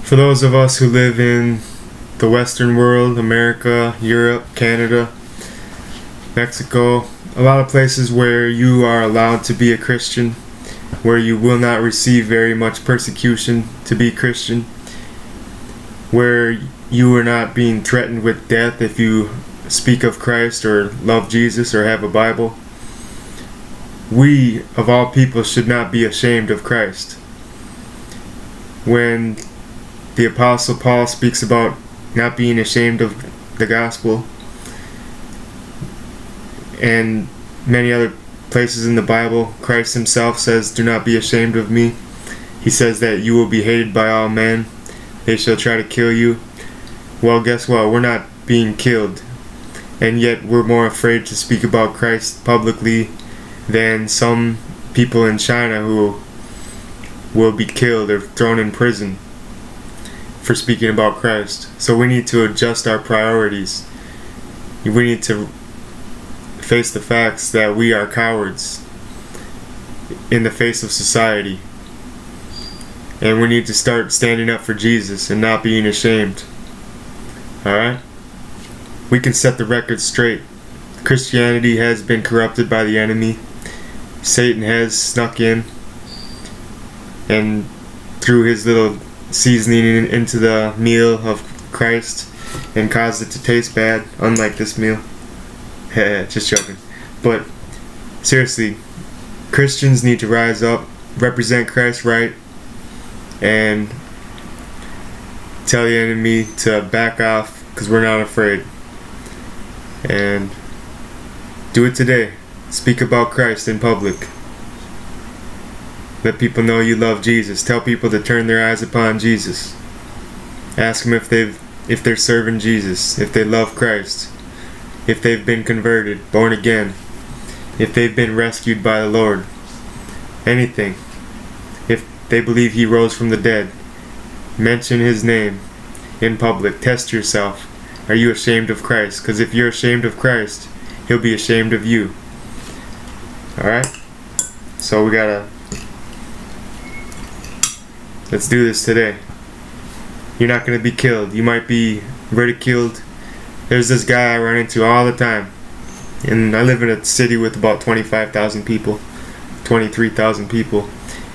For those of us who live in the Western world, America, Europe, Canada, Mexico, a lot of places where you are allowed to be a Christian, where you will not receive very much persecution to be Christian, where you are not being threatened with death if you speak of Christ or love Jesus or have a Bible. We, of all people, should not be ashamed of Christ. When the Apostle Paul speaks about not being ashamed of the gospel, and many other places in the Bible, Christ himself says, "Do not be ashamed of me." He says that you will be hated by all men. They shall try to kill you. Well, guess what? We're not being killed. And yet we're more afraid to speak about Christ publicly than some people in China who will be killed or thrown in prison for speaking about Christ. So we need to adjust our priorities. We need to face the facts that we are cowards in the face of society. And we need to start standing up for Jesus and not being ashamed. Alright? We can set the record straight. Christianity has been corrupted by the enemy. Satan has snuck in and threw his little seasoning into the meal of Christ and caused it to taste bad, unlike this meal. Just joking. But seriously, Christians need to rise up, represent Christ right, and tell the enemy to back off, because we're not afraid. And do it today. Speak about Christ in public. Let people know you love Jesus. Tell people to turn their eyes upon Jesus. Ask them if they're serving Jesus, if they love Christ, if they've been converted, born again, if they've been rescued by the Lord. Anything. If they believe He rose from the dead. Mention His name in public. Test yourself. Are you ashamed of Christ? Because if you're ashamed of Christ, He'll be ashamed of you. Alright? So let's do this today. You're not going to be killed. You might be ridiculed. There's this guy I run into all the time. And I live in a city with about 25,000 people. 23,000 people.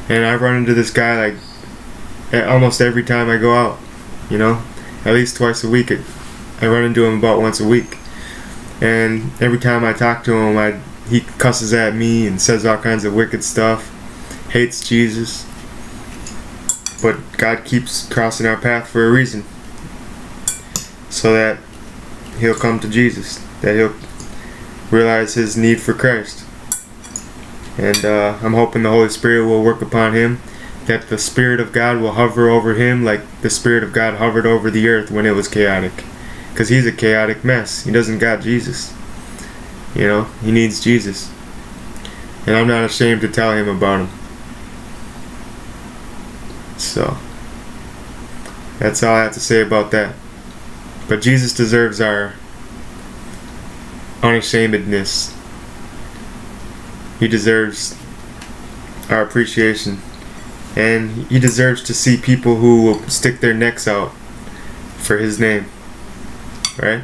And I run into this guy like almost every time I go out. You know? At least twice a week. I run into him about once a week. And every time I talk to him, he cusses at me and says all kinds of wicked stuff. Hates Jesus. But God keeps crossing our path for a reason. So that he'll come to Jesus. That he'll realize his need for Christ. And I'm hoping the Holy Spirit will work upon him. That the Spirit of God will hover over him like the Spirit of God hovered over the earth when it was chaotic. Because he's a chaotic mess. He doesn't got Jesus. You know, he needs Jesus. And I'm not ashamed to tell him about him. So, that's all I have to say about that. But Jesus deserves our unashamedness. He deserves our appreciation. And he deserves to see people who will stick their necks out for his name. Right?